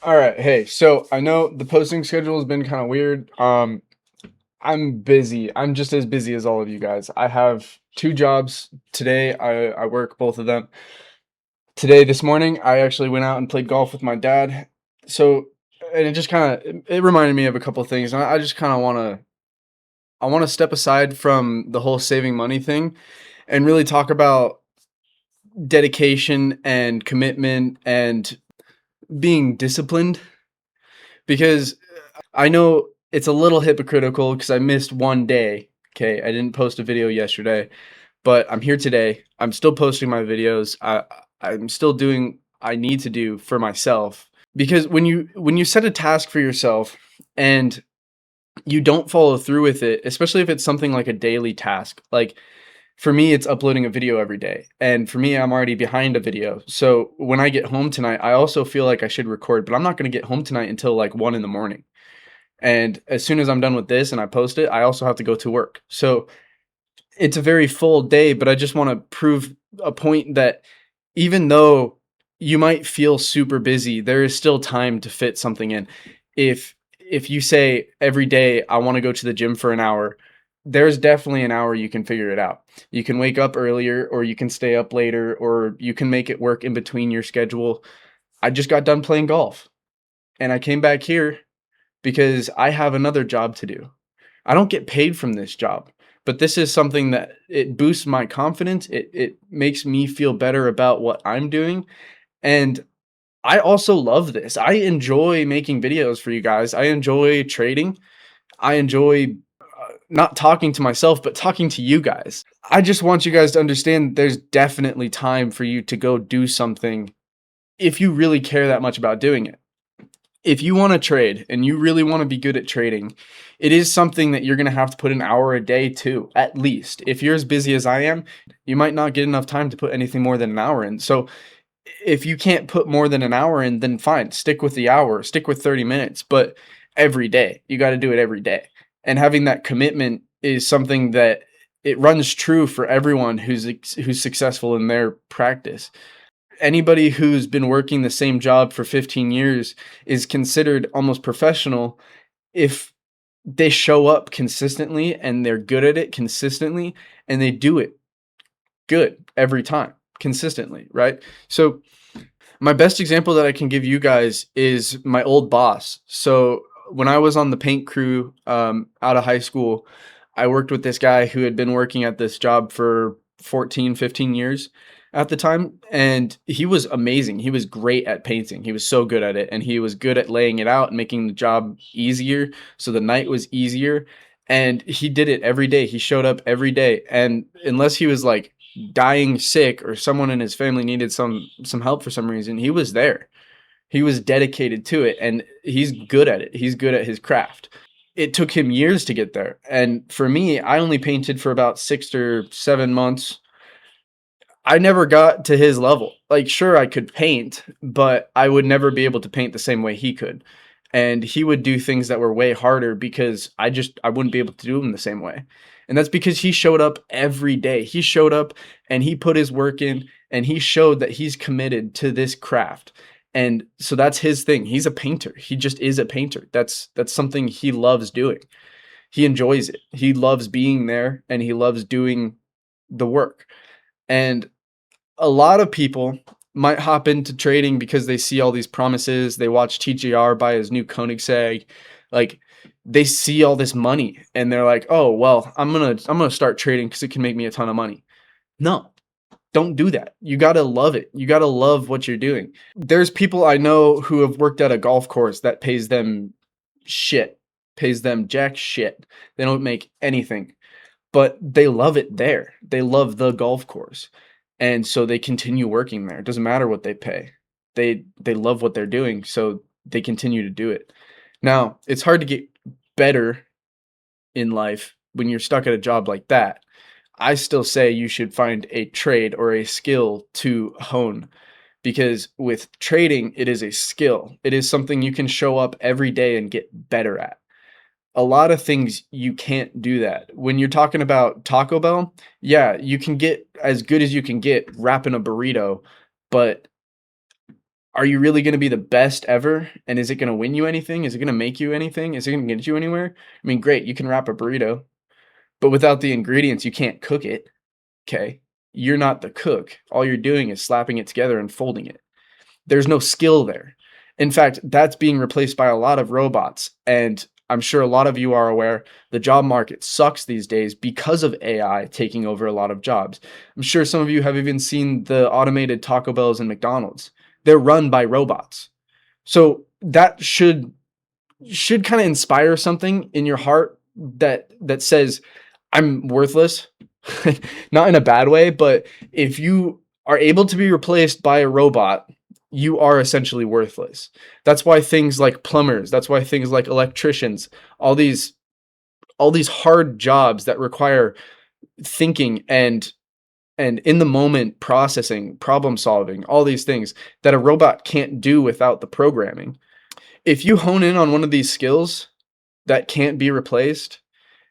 All right. Hey, so I know the posting schedule has been kind of weird. I'm busy. I'm just as busy as all of you guys. I have two jobs today. I work both of them. Today, this morning, I actually went out and played golf with my dad. So, and it just kind of it reminded me of a couple of things. And I just kind of want to step aside from the whole saving money thing and really talk about dedication and commitment and being disciplined because I know it's a little hypocritical because I missed one day. Okay, I didn't post a video yesterday, but I'm here today. I'm still posting my videos. I'm still doing I need to do for myself because when you set a task for yourself and you don't follow through with it, especially if it's something like a daily task. Like for me, it's uploading a video every day. And for me, I'm already behind a video. So when I get home tonight, I also feel like I should record, but I'm not going to get home tonight until like 1 in the morning. And as soon as I'm done with this and I post it, I also have to go to work. So it's a very full day, but I just want to prove a point that even though you might feel super busy, there is still time to fit something in. If you say every day I want to go to the gym for an hour, there's definitely an hour you can figure it out. You can wake up earlier or you can stay up later or you can make it work in between your schedule. I just got done playing golf and I came back here because I have another job to do. I don't get paid from this job, but this is something that it boosts my confidence. It makes me feel better about what I'm doing. And I also love this. I enjoy making videos for you guys. I enjoy trading. I enjoy not talking to myself, but talking to you guys. I just want you guys to understand there's definitely time for you to go do something if you really care that much about doing it. If you want to trade and you really want to be good at trading, it is something that you're going to have to put an hour a day to, at least. If you're as busy as I am, you might not get enough time to put anything more than an hour in. So if you can't put more than an hour in, then fine, stick with the hour, stick with 30 minutes, but every day, you got to do it every day. And having that commitment is something that it runs true for everyone who's successful in their practice. Anybody who's been working the same job for 15 years is considered almost professional if they show up consistently and they're good at it consistently and they do it good every time consistently, right? So my best example that I can give you guys is my old boss. So when I was on the paint crew out of high school, I worked with this guy who had been working at this job for 14, 15 years at the time. And he was amazing. He was great at painting. He was so good at it. And he was good at laying it out and making the job easier. So the night was easier. And he did it every day. He showed up every day. And unless he was like dying sick or someone in his family needed some help for some reason, he was there. He was dedicated to it and he's good at it. He's good at his craft. It took him years to get there. And for me, I only painted for about 6 or 7 months. I never got to his level. Like, sure, I could paint, but I would never be able to paint the same way he could. And he would do things that were way harder because I wouldn't be able to do them the same way. And that's because he showed up every day. He showed up and he put his work in and he showed that he's committed to this craft. And so that's his thing. He's a painter. He just is a painter. That's something he loves doing. He enjoys it. He loves being there and he loves doing the work. And a lot of people might hop into trading because they see all these promises. They watch TJR buy his new Koenigsegg. Like they see all this money and they're like, "Oh, well, I'm going to start trading cuz it can make me a ton of money." No. Don't do that. You got to love it. You got to love what you're doing. There's people I know who have worked at a golf course that pays them shit. Pays them jack shit. They don't make anything, but they love it there. They love the golf course. And so they continue working there. It doesn't matter what they pay. They love what they're doing, so they continue to do it. Now, it's hard to get better in life when you're stuck at a job like that. I still say you should find a trade or a skill to hone because with trading, it is a skill. It is something you can show up every day and get better at. A lot of things you can't do that. When you're talking about Taco Bell, yeah, you can get as good as you can get wrapping a burrito, but are you really going to be the best ever? And is it going to win you anything? Is it going to make you anything? Is it going to get you anywhere? I mean, great, you can wrap a burrito, but without the ingredients, you can't cook it. Okay. You're not the cook. All you're doing is slapping it together and folding it. There's no skill there. In fact, that's being replaced by a lot of robots. And I'm sure a lot of you are aware the job market sucks these days because of AI taking over a lot of jobs. I'm sure some of you have even seen the automated Taco Bells and McDonald's. They're run by robots. So that should kind of inspire something in your heart that says I'm worthless. Not in a bad way, but if you are able to be replaced by a robot, you are essentially worthless. That's why things like plumbers, that's why things like electricians, all these hard jobs that require thinking and in the moment processing, problem solving, all these things that a robot can't do without the programming. If you hone in on one of these skills that can't be replaced,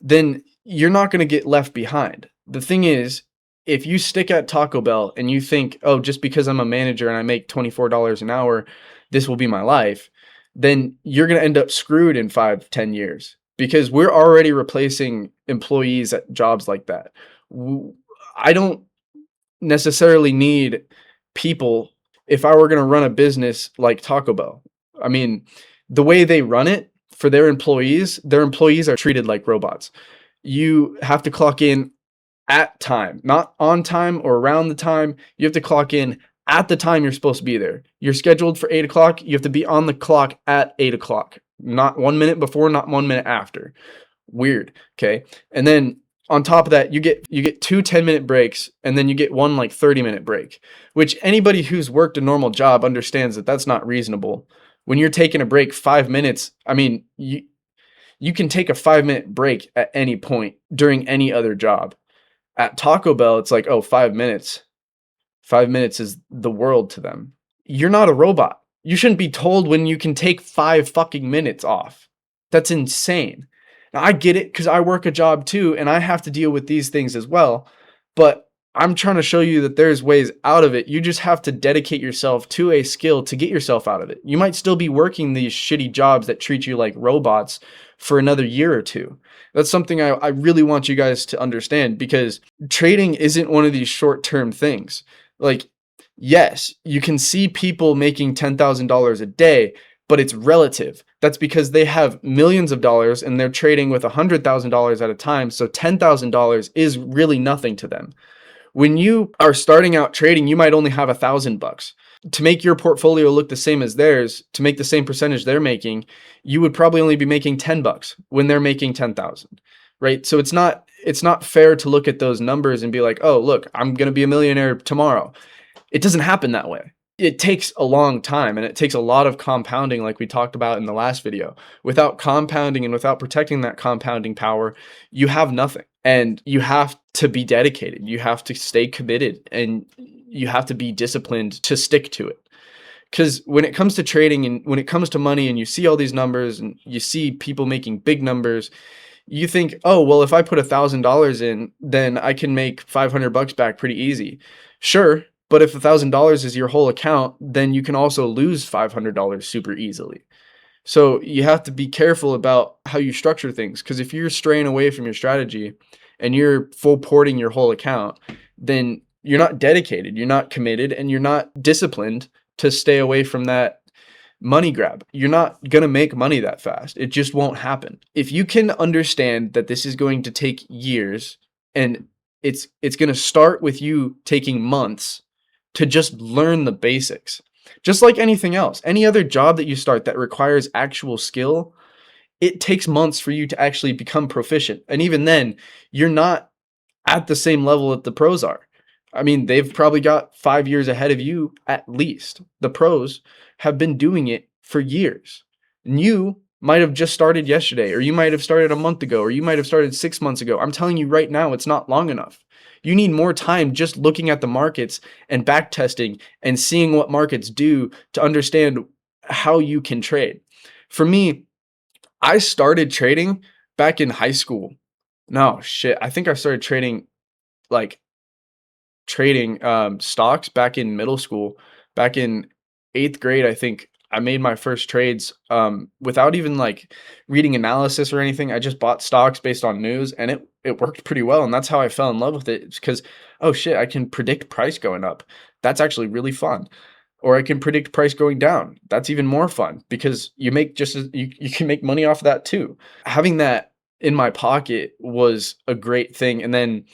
then you're not going to get left behind. The thing is, if you stick at Taco Bell and you think, oh, just because I'm a manager and I make $24 an hour, this will be my life, then you're going to end up screwed in 5, 10 years because we're already replacing employees at jobs like that. I don't necessarily need people if I were going to run a business like Taco Bell. I mean, the way they run it for their employees are treated like robots. You have to clock in at time, not on time or around the time. You have to clock in at the time you're supposed to be there. You're scheduled for 8 o'clock. You have to be on the clock at 8 o'clock, not 1 minute before, not 1 minute after. Weird. Okay. And then on top of that, you get 2 10-minute breaks, and then you get one like 30-minute break, which anybody who's worked a normal job understands that that's not reasonable. When you're taking a break 5 minutes, I mean, you can take a 5-minute break at any point during any other job. At Taco Bell, it's like, oh, 5 minutes. 5 minutes is the world to them. You're not a robot. You shouldn't be told when you can take 5 fucking minutes off. That's insane. Now, I get it because I work a job too, and I have to deal with these things as well. But I'm trying to show you that there's ways out of it. You just have to dedicate yourself to a skill to get yourself out of it. You might still be working these shitty jobs that treat you like robots for another year or two. That's something I really want you guys to understand, because trading isn't one of these short-term things. Like, yes, you can see people making $10,000 a day, but it's relative. That's because they have millions of dollars and they're trading with $100,000 at a time. So $10,000 is really nothing to them. When you are starting out trading, you might only have $1,000. To make your portfolio look the same as theirs, to make the same percentage they're making, you would probably only be making $10 when they're making 10,000, right? So it's not fair to look at those numbers and be like, oh, look, I'm going to be a millionaire tomorrow. It doesn't happen that way. It takes a long time, and it takes a lot of compounding, like we talked about in the last video. Without compounding and without protecting that compounding power, you have nothing. And you have to be dedicated. You have to stay committed, and you have to be disciplined to stick to it. Because when it comes to trading and when it comes to money and you see all these numbers and you see people making big numbers, you think, oh, well, if I put $1,000 in, then I can make $500 back pretty easy. Sure. But if $1,000 is your whole account, then you can also lose $500 super easily. So you have to be careful about how you structure things, because if you're straying away from your strategy and you're full porting your whole account, then you're not dedicated, you're not committed, and you're not disciplined to stay away from that money grab. You're not going to make money that fast. It just won't happen. If you can understand that this is going to take years, and it's going to start with you taking months to just learn the basics. Just like anything else, any other job that you start that requires actual skill, it takes months for you to actually become proficient. And even then, you're not at the same level that the pros are. I mean, they've probably got 5 years ahead of you at least. The pros have been doing it for years. And you might have just started yesterday, or you might have started a month ago, or you might have started 6 months ago. I'm telling you right now, it's not long enough. You need more time just looking at the markets and back testing and seeing what markets do to understand how you can trade. For me, I started trading back in high school. No, shit. I think I started trading stocks back in middle school, back in 8th grade, I think I made my first trades without even like reading analysis or anything. I just bought stocks based on news, and it worked pretty well. And that's how I fell in love with it. Because, oh shit, I can predict price going up. That's actually really fun. Or I can predict price going down. That's even more fun because you make just as you can make money off of that too. Having that in my pocket was a great thing. And then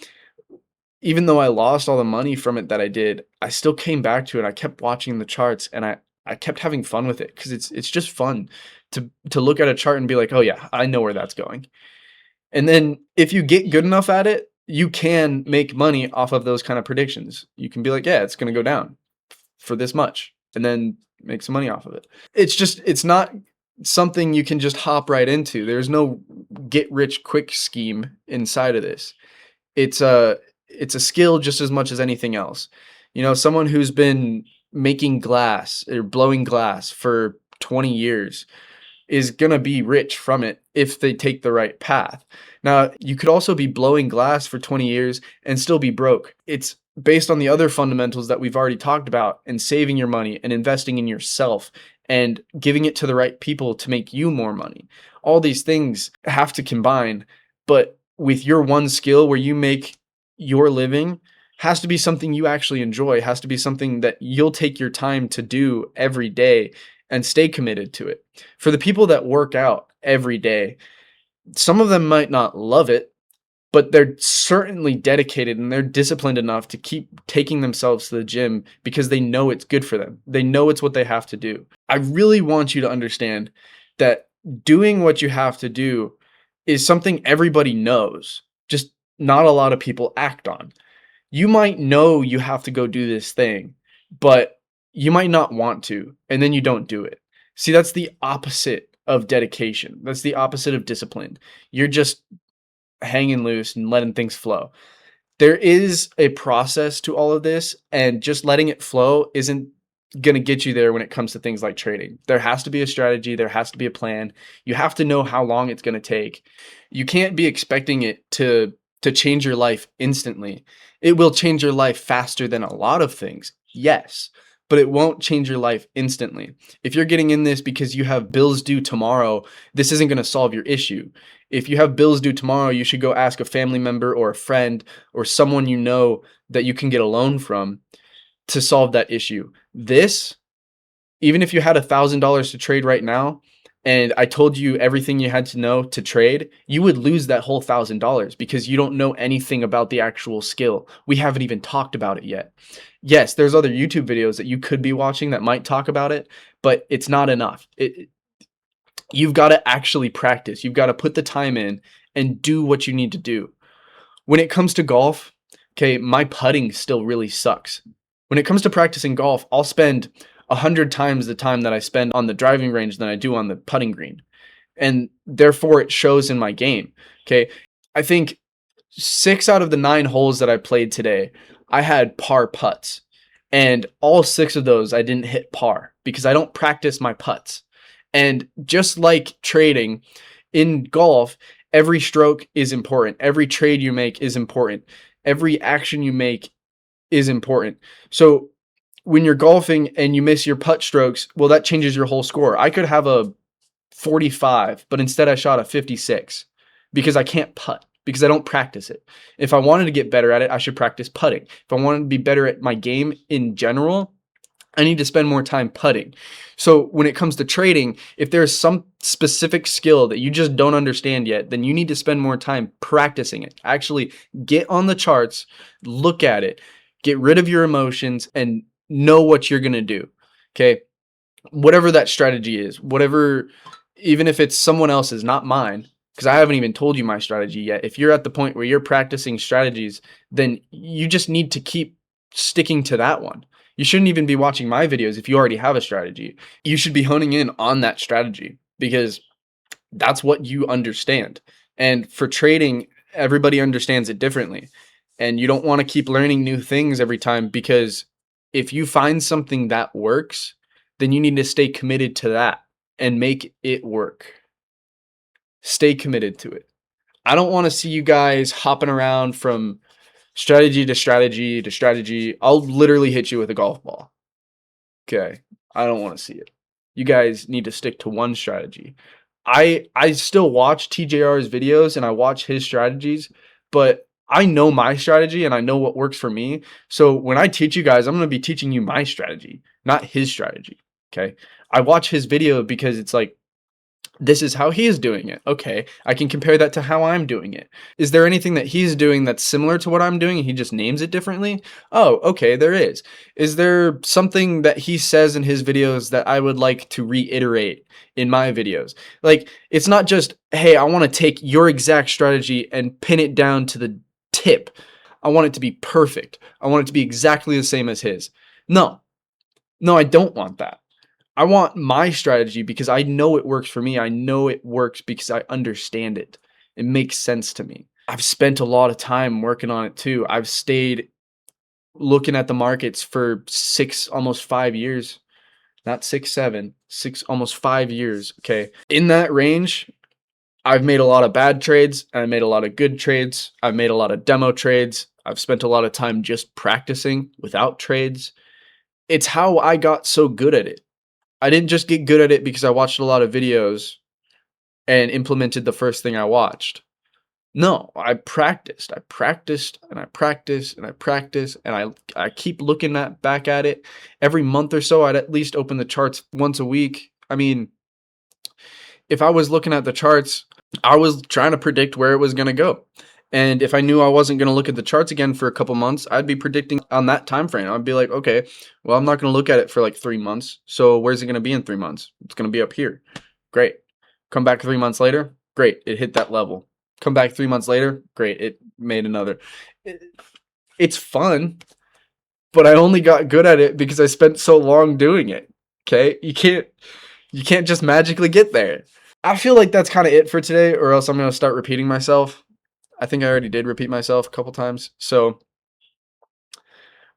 even though I lost all the money from it that I did, I still came back to it. I kept watching the charts, and I kept having fun with it because it's just fun to look at a chart and be like, "Oh yeah, I know where that's going." And then if you get good enough at it, you can make money off of those kind of predictions. You can be like, "Yeah, it's going to go down for this much," and then make some money off of it. It's not something you can just hop right into. There's no get rich quick scheme inside of this. It's a it's a skill just as much as anything else. You know, someone who's been making glass or blowing glass for 20 years is gonna be rich from it if they take the right path. Now, you could also be blowing glass for 20 years and still be broke. It's based on the other fundamentals that we've already talked about, and saving your money and investing in yourself and giving it to the right people to make you more money. All these things have to combine, but with your one skill where you make your living has to be something you actually enjoy, has to be something that you'll take your time to do every day and stay committed to it. For the people that work out every day, some of them might not love it, but they're certainly dedicated and they're disciplined enough to keep taking themselves to the gym because they know it's good for them. They know it's what they have to do. I really want you to understand that doing what you have to do is something everybody knows, just not a lot of people act on. You might know you have to go do this thing, but you might not want to, and then you don't do it. See, that's the opposite of dedication. That's the opposite of discipline. You're just hanging loose and letting things flow. There is a process to all of this, and just letting it flow isn't going to get you there when it comes to things like trading. There has to be a strategy, there has to be a plan. You have to know how long it's going to take. You can't be expecting it to change your life instantly. It will change your life faster than a lot of things. Yes, but it won't change your life instantly. If you're getting in this because you have bills due tomorrow, this isn't going to solve your issue. If you have bills due tomorrow, you should go ask a family member or a friend or someone you know that you can get a loan from to solve that issue. This, even if you had $1,000 to trade right now, and I told you everything you had to know to trade, you would lose that whole $1,000 because you don't know anything about the actual skill. We haven't even talked about it yet. Yes, there's other YouTube videos that you could be watching that might talk about it, but it's not enough. You've got to actually practice. You've got to put the time in and do what you need to do. When it comes to golf, okay, my putting still really sucks. When it comes to practicing golf, I'll spend 100 times the time that I spend on the driving range than I do on the putting green. And therefore it shows in my game. Okay. I think 6 out of the 9 holes that I played today, I had par putts. And all 6 of those I didn't hit par because I don't practice my putts. And just like trading, in golf, every stroke is important. Every trade you make is important. Every action you make is important. So when you're golfing and you miss your putt strokes, well, that changes your whole score. I could have a 45, but instead I shot a 56 because I can't putt, because I don't practice it. If I wanted to get better at it, I should practice putting. If I wanted to be better at my game in general, I need to spend more time putting. So when it comes to trading, if there's some specific skill that you just don't understand yet, then you need to spend more time practicing it. Actually get on the charts, look at it, get rid of your emotions, and know what you're going to do. Okay. Whatever that strategy is, whatever, even if it's someone else's, not mine, because I haven't even told you my strategy yet. If you're at the point where you're practicing strategies, then you just need to keep sticking to that one. You shouldn't even be watching my videos if you already have a strategy. You should be honing in on that strategy because that's what you understand. And for trading, everybody understands it differently. And you don't want to keep learning new things every time, because if you find something that works, then you need to stay committed to that and make it work. Stay committed to it. I don't want to see you guys hopping around from strategy to strategy to strategy. I'll literally hit you with a golf ball. Okay. I don't want to see it. You guys need to stick to one strategy. I still watch TJR's videos and I watch his strategies, but I know my strategy and I know what works for me. So when I teach you guys, I'm going to be teaching you my strategy, not his strategy. Okay? I watch his video because it's like, this is how he is doing it. Okay, I can compare that to how I'm doing it. Is there anything that he's doing that's similar to what I'm doing and he just names it differently? Oh, okay, there is. Is there something that he says in his videos that I would like to reiterate in my videos? Like, it's not just, hey, I want to take your exact strategy and pin it down to the tip. I want it to be perfect. I want it to be exactly the same as his. No, no, I don't want that. I want my strategy because I know it works for me. I know it works because I understand it. It makes sense to me. I've spent a lot of time working on it too. I've stayed looking at the markets for 6, almost 5 years. Not 6, 7, 6, almost 5 years. Okay. In that range, I've made a lot of bad trades and I made a lot of good trades. I've made a lot of demo trades. I've spent a lot of time just practicing without trades. It's how I got so good at it. I didn't just get good at it because I watched a lot of videos and implemented the first thing I watched. No, I practiced. I practiced and I practiced and I practiced and I keep looking back at it. Every month or so, I'd at least open the charts once a week. I mean, if I was looking at the charts, I was trying to predict where it was going to go. And if I knew I wasn't going to look at the charts again for a couple months, I'd be predicting on that time frame. I'd be like, okay, well, I'm not going to look at it for like 3 months. So where's it going to be in 3 months? It's going to be up here. Great. Come back 3 months later. Great. It hit that level. Come back 3 months later. Great. It made another. It's fun, but I only got good at it because I spent so long doing it. Okay. You can't just magically get there. I feel like that's kind of it for today, or else I'm going to start repeating myself. I think I already did repeat myself a couple times. So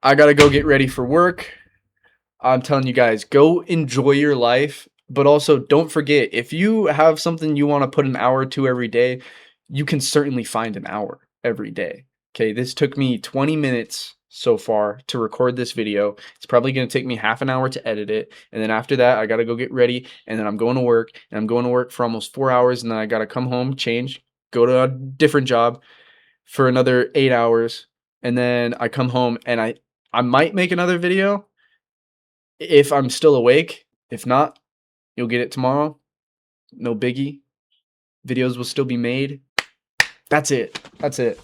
I got to go get ready for work. I'm telling you guys, go enjoy your life, but also don't forget, if you have something you want to put an hour to every day, you can certainly find an hour every day. Okay, this took me 20 minutes so far to record this video. It's probably going to take me half an hour to edit it. And then after that, I got to go get ready. And then I'm going to work. And I'm going to work for almost 4 hours. And then I got to come home, change, go to a different job for another 8 hours. And then I come home and I might make another video if I'm still awake. If not, you'll get it tomorrow. No biggie. Videos will still be made. That's it. That's it.